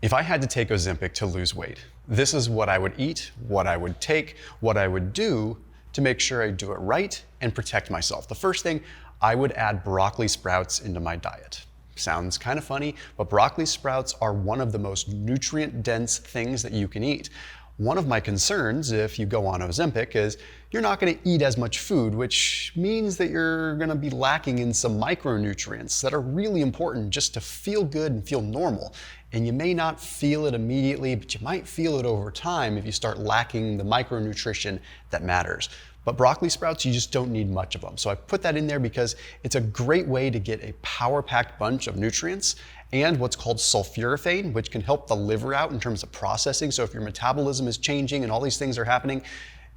If I had to take Ozempic to lose weight, this is what I would eat, what I would take, what I would do to make sure I do it right and protect myself. The first thing, I would add broccoli sprouts into my diet. Sounds kind of funny, but broccoli sprouts are one of the most nutrient-dense things that you can eat. One of my concerns if you go on Ozempic is you're not going to eat as much food, which means that you're going to be lacking in some micronutrients that are really important just to feel good and feel normal. And you may not feel it immediately, but you might feel it over time if you start lacking the micronutrition that matters. But broccoli sprouts, you just don't need much of them. So I put that in there because it's a great way to get a power-packed bunch of nutrients and what's called sulforaphane, which can help the liver out in terms of processing. So if your metabolism is changing and all these things are happening,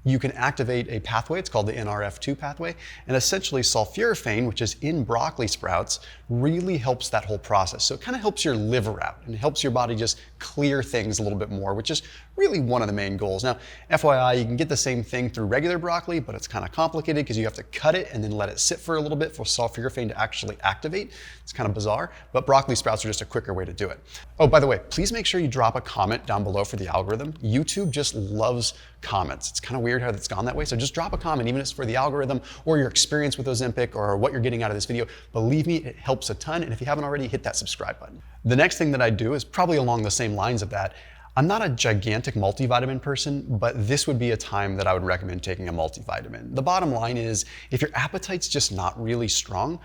you can activate a pathway. It's called the NRF2 pathway. And essentially sulforaphane, which is in broccoli sprouts, really helps that whole process. So it kind of helps your liver out and helps your body just clear things a little bit more, which is really one of the main goals. Now, FYI, you can get the same thing through regular broccoli, but it's kind of complicated because you have to cut it and then let it sit for a little bit for sulforaphane to actually activate. It's kind of bizarre, but broccoli sprouts are just a quicker way to do it. Oh, by the way, please make sure you drop a comment down below for the algorithm. YouTube just loves comments. It's kind of weird how that's gone that way. So just drop a comment, even if it's for the algorithm or your experience with Ozempic or what you're getting out of this video. Believe me, it helps a ton. And if you haven't already, hit that subscribe button. The next thing that I do is probably along the same lines of that. I'm not a gigantic multivitamin person, but this would be a time that I would recommend taking a multivitamin. The bottom line is, if your appetite's just not really strong,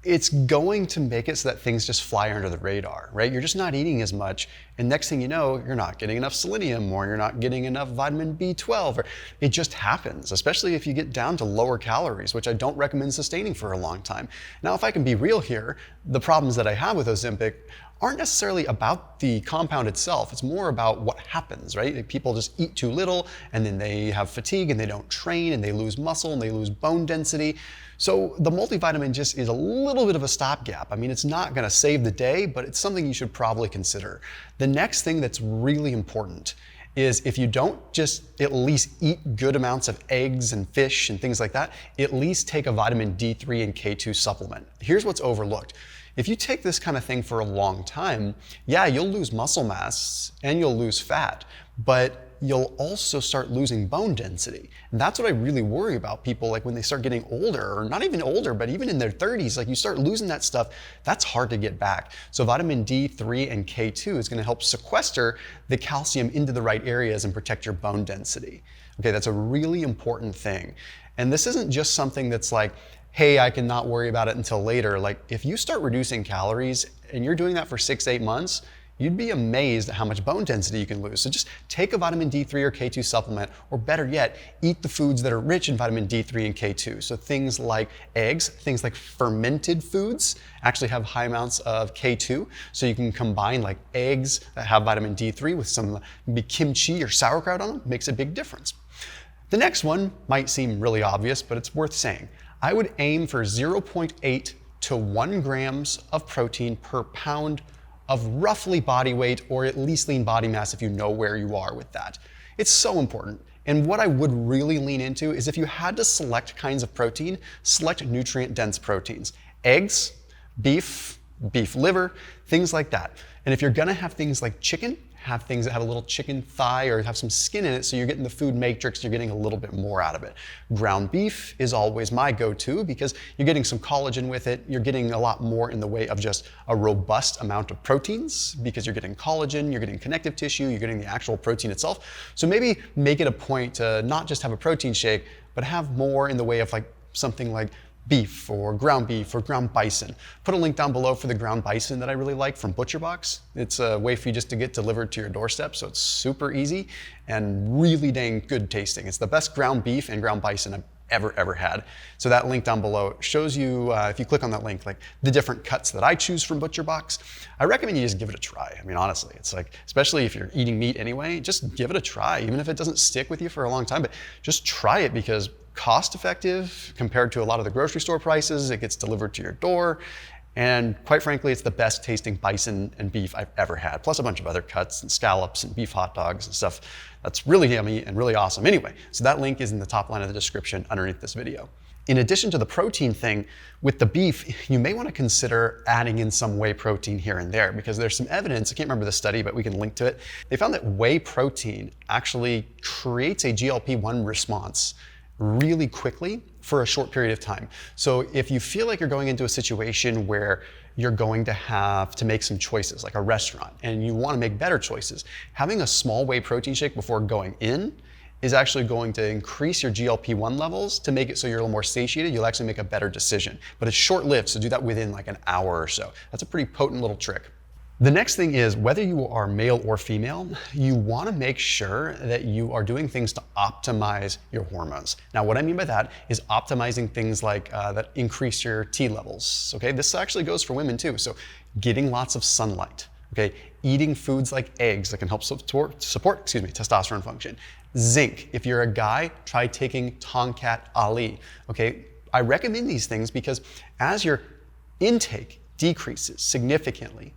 it's going to make it so that things just fly under the radar, right? You're just not eating as much, and next thing you know, you're not getting enough selenium, or you're not getting enough vitamin B12, or it just happens, especially if you get down to lower calories, which I don't recommend sustaining for a long time. Now, if I can be real here, the problems that I have with Ozempic aren't necessarily about the compound itself. It's more about what happens, right? People just eat too little and then they have fatigue and they don't train and they lose muscle and they lose bone density. So the multivitamin just is a little bit of a stopgap. I mean, it's not gonna save the day, but it's something you should probably consider. The next thing that's really important is if you don't just at least eat good amounts of eggs and fish and things like that, at least take a vitamin D3 and K2 supplement. Here's what's overlooked. If you take this kind of thing for a long time, yeah, you'll lose muscle mass and you'll lose fat, but you'll also start losing bone density. And that's what I really worry about people, like when they start getting older, or not even older, but even in their 30s, like you start losing that stuff, that's hard to get back. So vitamin D3 and K2 is gonna help sequester the calcium into the right areas and protect your bone density. Okay, that's a really important thing. And this isn't just something that's like, hey, I can not worry about it until later. Like if you start reducing calories and you're doing that for 6-8 months, you'd be amazed at how much bone density you can lose. So just take a vitamin D3 or K2 supplement, or better yet, eat the foods that are rich in vitamin D3 and K2. So things like eggs, things like fermented foods actually have high amounts of K2. So you can combine like eggs that have vitamin D3 with some maybe kimchi or sauerkraut on them, makes a big difference. The next one might seem really obvious, but it's worth saying. I would aim for 0.8 to 1 grams of protein per pound of roughly body weight, or at least lean body mass if you know where you are with that. It's so important. And what I would really lean into is if you had to select kinds of protein, select nutrient-dense proteins. Eggs, beef liver, things like that. And if you're gonna have things like chicken, have things that have a little chicken thigh or have some skin in it, so you're getting the food matrix, you're getting a little bit more out of it. Ground beef is always my go-to because you're getting some collagen with it, you're getting a lot more in the way of just a robust amount of proteins because you're getting collagen, you're getting connective tissue, you're getting the actual protein itself. So maybe make it a point to not just have a protein shake, but have more in the way of like something like beef or ground bison. Put a link down below for the ground bison that I really like from ButcherBox. It's a way for you just to get delivered to your doorstep, so it's super easy and really dang good tasting. It's the best ground beef and ground bison I've ever had. So that link down below shows you, if you click on that link, like the different cuts that I choose from ButcherBox. I recommend you just give it a try. I mean, honestly, it's like, especially if you're eating meat anyway, just give it a try, even if it doesn't stick with you for a long time, but just try it because cost effective compared to a lot of the grocery store prices. It gets delivered to your door. And quite frankly, it's the best tasting bison and beef I've ever had, plus a bunch of other cuts and scallops and beef hot dogs and stuff that's really yummy and really awesome. Anyway, so that link is in the top line of the description underneath this video. In addition to the protein thing, with the beef, you may want to consider adding in some whey protein here and there, because there's some evidence, I can't remember the study, but we can link to it. They found that whey protein actually creates a GLP-1 response really quickly for a short period of time. So if you feel like you're going into a situation where you're going to have to make some choices, like a restaurant, and you want to make better choices, having a small whey protein shake before going in is actually going to increase your GLP-1 levels to make it so you're a little more satiated. You'll actually make a better decision. But it's short-lived, so do that within like an hour or so. That's a pretty potent little trick. The next thing is, whether you are male or female, you want to make sure that you are doing things to optimize your hormones. Now, what I mean by that is optimizing things like that increase your T levels. Okay, this actually goes for women too. So getting lots of sunlight. Okay, eating foods like eggs that can help support testosterone function. Zinc. If you're a guy, try taking Tongkat Ali. Okay, I recommend these things because as your intake decreases significantly,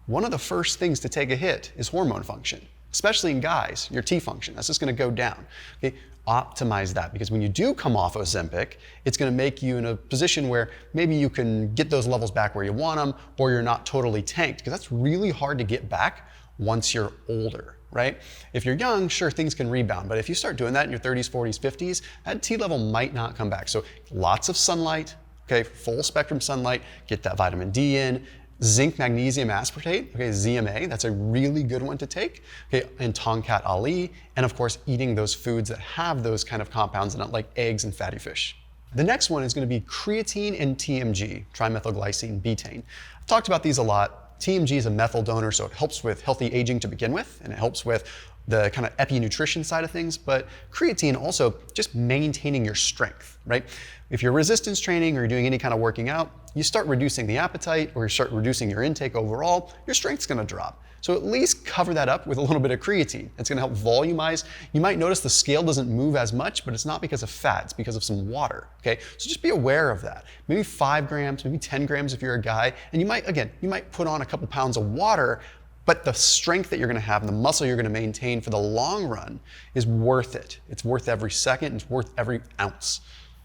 one of the first things to take a hit is hormone function, especially in guys, your T function. That's just going to go down. Okay, optimize that, because when you do come off Ozempic, it's going to make you in a position where maybe you can get those levels back where you want them, or you're not totally tanked, because that's really hard to get back once you're older, right? If you're young, sure, things can rebound, but if you start doing that in your 30s, 40s, 50s, that T level might not come back. So lots of sunlight, okay, full spectrum sunlight, get that vitamin D in. Zinc magnesium aspartate, okay, ZMA, that's a really good one to take, okay, and Tongkat Ali, and of course eating those foods that have those kind of compounds in it, like eggs and fatty fish. The next one is going to be creatine and TMG, trimethylglycine betaine. I've talked about these a lot. TMG is a methyl donor, so it helps with healthy aging to begin with, and it helps with the kind of epi-nutrition side of things, but creatine also just maintaining your strength, right? If you're resistance training or you're doing any kind of working out, you start reducing the appetite or you start reducing your intake overall, your strength's gonna drop. So at least cover that up with a little bit of creatine. It's gonna help volumize. You might notice the scale doesn't move as much, but it's not because of fat, it's because of some water, okay? So just be aware of that. Maybe 5 grams, maybe 10 grams if you're a guy, and you might put on a couple pounds of water, but the strength that you're gonna have and the muscle you're gonna maintain for the long run is worth it. It's worth every second, it's worth every ounce.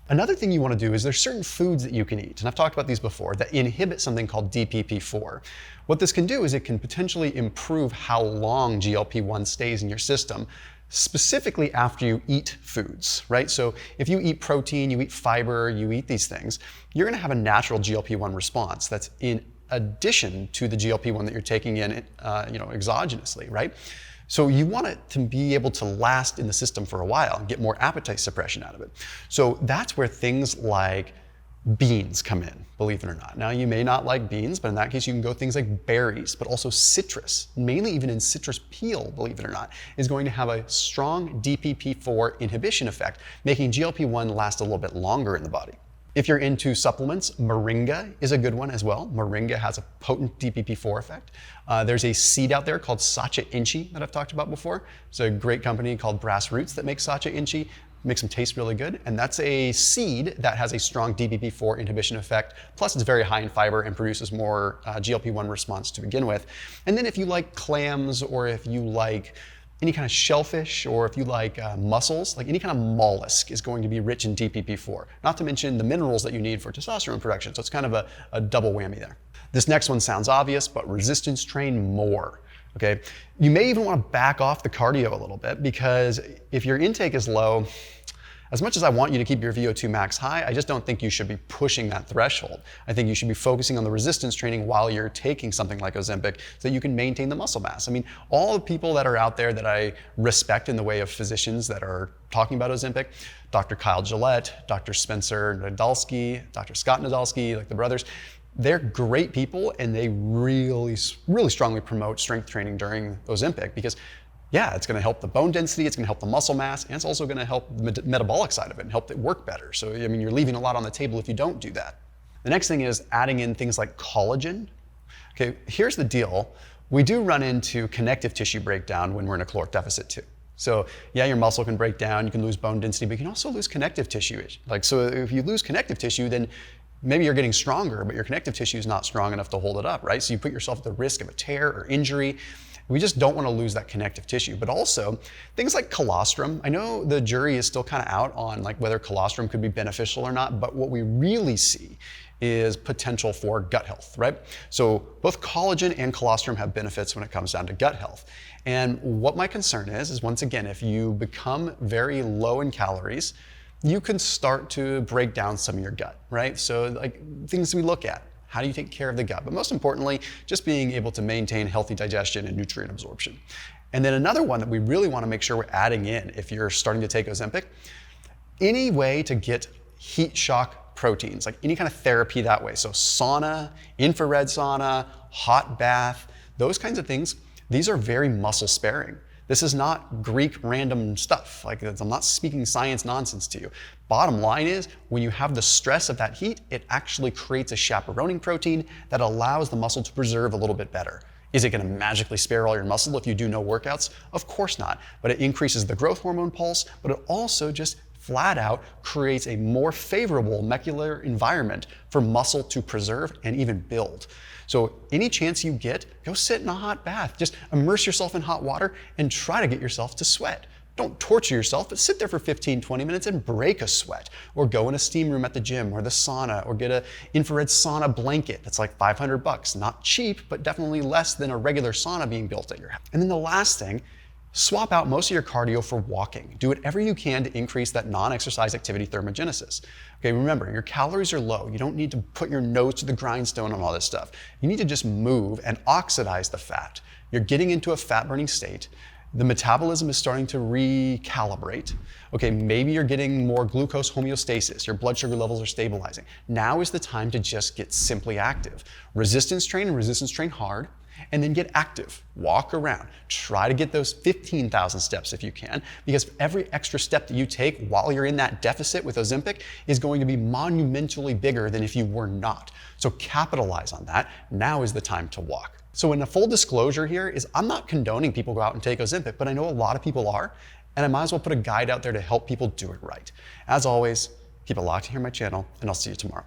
Another thing you wanna do is there's certain foods that you can eat, and I've talked about these before, that inhibit something called DPP4. What this can do is it can potentially improve how long GLP-1 stays in your system, specifically after you eat foods, right? So if you eat protein, you eat fiber, you eat these things, you're gonna have a natural GLP-1 response that's in addition to the GLP-1 that you're taking in exogenously, right? So you want it to be able to last in the system for a while and get more appetite suppression out of it. So that's where things like beans come in, believe it or not. Now you may not like beans, but in that case you can go things like berries, but also citrus, mainly even in citrus peel, believe it or not, is going to have a strong DPP4 inhibition effect, making GLP-1 last a little bit longer in the body. If you're into supplements, moringa is a good one as well. Moringa has a potent DPP4 effect. There's a seed out there called Sacha Inchi that I've talked about before. It's a great company called Brass Roots that makes Sacha Inchi. Makes them taste really good. And that's a seed that has a strong DPP4 inhibition effect. Plus it's very high in fiber and produces more GLP-1 response to begin with. And then if you like clams, or if you like any kind of shellfish, or if you like mussels, like any kind of mollusk is going to be rich in DPP4, not to mention the minerals that you need for testosterone production. So it's kind of a double whammy there. This next one sounds obvious, but resistance train more, okay? You may even want to back off the cardio a little bit, because if your intake is low, as much as I want you to keep your VO2 max high, I just don't think you should be pushing that threshold. I think you should be focusing on the resistance training while you're taking something like Ozempic so that you can maintain the muscle mass. I mean, all the people that are out there that I respect in the way of physicians that are talking about Ozempic, Dr. Kyle Gillette, Dr. Spencer Nadolsky, Dr. Scott Nadolsky, like the brothers, they're great people, and they really, really strongly promote strength training during Ozempic, because yeah, it's gonna help the bone density, it's gonna help the muscle mass, and it's also gonna help the metabolic side of it and help it work better. So, I mean, you're leaving a lot on the table if you don't do that. The next thing is adding in things like collagen. Okay, here's the deal. We do run into connective tissue breakdown when we're in a caloric deficit too. So yeah, your muscle can break down, you can lose bone density, but you can also lose connective tissue. So if you lose connective tissue, then maybe you're getting stronger, but your connective tissue is not strong enough to hold it up, right? So you put yourself at the risk of a tear or injury. We just don't want to lose that connective tissue. But also things like colostrum. I know the jury is still kind of out on like whether colostrum could be beneficial or not, but what we really see is potential for gut health, right? So both collagen and colostrum have benefits when it comes down to gut health. And what my concern is once again, if you become very low in calories, you can start to break down some of your gut, right? So like things we look at, how do you take care of the gut? But most importantly, just being able to maintain healthy digestion and nutrient absorption. And then another one that we really want to make sure we're adding in if you're starting to take Ozempic, any way to get heat shock proteins, like any kind of therapy that way. So sauna, infrared sauna, hot bath, those kinds of things, these are very muscle sparing. This is not Greek random stuff. Like I'm not speaking science nonsense to you. Bottom line is when you have the stress of that heat, it actually creates a chaperoning protein that allows the muscle to preserve a little bit better. Is it going to magically spare all your muscle if you do no workouts? Of course not. But it increases the growth hormone pulse, but it also just flat out creates a more favorable molecular environment for muscle to preserve and even build. So any chance you get, go sit in a hot bath. Just immerse yourself in hot water and try to get yourself to sweat. Don't torture yourself, but sit there for 15, 20 minutes and break a sweat. Or go in a steam room at the gym or the sauna, or get an infrared sauna blanket that's like $500. Not cheap, but definitely less than a regular sauna being built at your house. And then the last thing, swap out most of your cardio for walking. Do whatever you can to increase that non-exercise activity thermogenesis. Okay, remember, your calories are low. You don't need to put your nose to the grindstone on all this stuff. You need to just move and oxidize the fat. You're getting into a fat-burning state. The metabolism is starting to recalibrate. Okay, maybe you're getting more glucose homeostasis. Your blood sugar levels are stabilizing. Now is the time to just get simply active. Resistance train and resistance train hard. And then get active, walk around, try to get those 15,000 steps if you can, because every extra step that you take while you're in that deficit with Ozempic is going to be monumentally bigger than if you were not. So capitalize on that. Now is the time to walk. So in a full disclosure here is I'm not condoning people go out and take Ozempic, but I know a lot of people are, and I might as well put a guide out there to help people do it right. As always, keep it locked here on my channel, and I'll see you tomorrow.